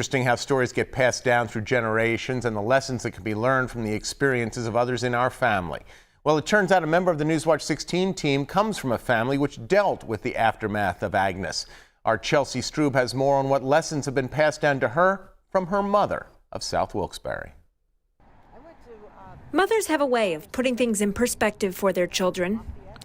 Interesting how stories get passed down through generations and the lessons that can be learned from the experiences of others in our family. Well, it turns out a member of the Newswatch 16 team comes from a family which dealt with the aftermath of Agnes. Our Chelsea Strube has more on what lessons have been passed down to her from her mother of South Wilkes-Barre. Mothers have a way of putting things in perspective for their children,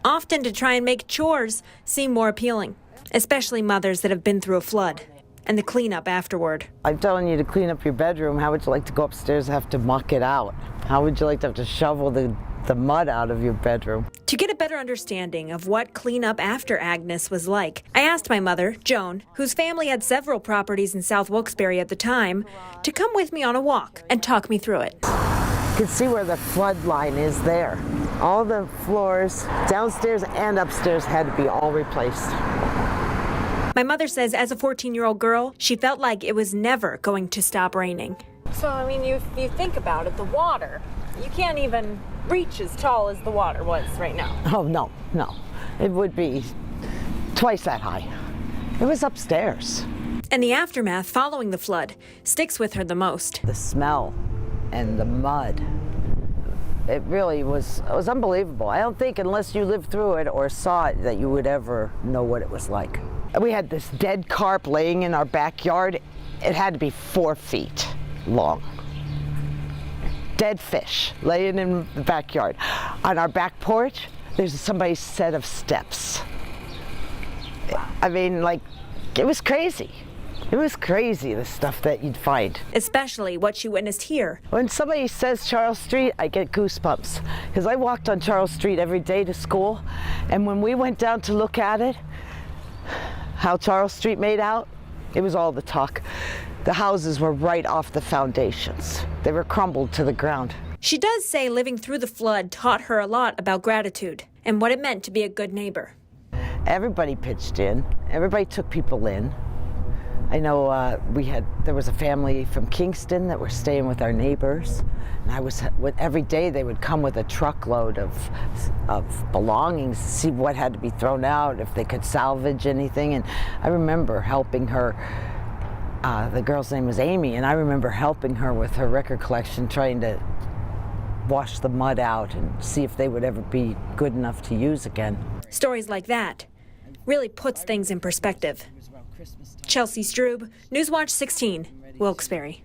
often to try and make chores seem more appealing, especially mothers that have been through a flood and the cleanup afterward. I'm telling you to clean up your bedroom. How would you like to go upstairs and have to muck it out? How would you like to have to shovel the mud out of your bedroom? To get a better understanding of what cleanup after Agnes was like, I asked my mother, Joan, whose family had several properties in South Wilkes-Barre at the time, to come with me on a walk and talk me through it. You can see where the flood line is there. All the floors downstairs and upstairs had to be all replaced. My mother says as a 14-year-old girl, she felt like it was never going to stop raining. So, I mean, you think about it, the water, you can't even reach as tall as the water was right now. Oh, no. It would be twice that high. It was upstairs. And the aftermath following the flood sticks with her the most. The smell and the mud. It really was unbelievable. I don't think unless you lived through it or saw it that you would ever know what it was like. We had this dead carp laying in our backyard. It had to be 4 feet long. Dead fish laying in the backyard. On our back porch, there's somebody's set of steps. I mean, like, it was crazy. It was crazy, the stuff that you'd find. Especially what she witnessed here. When somebody says Charles Street, I get goosebumps. Because I walked on Charles Street every day to school, and when we went down to look at it, how Charles Street made out, it was all the talk. The houses were right off the foundations. They were crumbled to the ground. She does say living through the flood taught her a lot about gratitude and what it meant to be a good neighbor. Everybody pitched in. Everybody took people in. I know there was a family from Kingston that were staying with our neighbors, and every day they would come with a truckload of belongings to see what had to be thrown out, if they could salvage anything. And I remember helping her. The girl's name was Amy, and I remember helping her with her record collection, trying to wash the mud out and see if they would ever be good enough to use again. Stories like that really puts things in perspective. Chelsea Strube, Newswatch 16, Wilkes-Barre.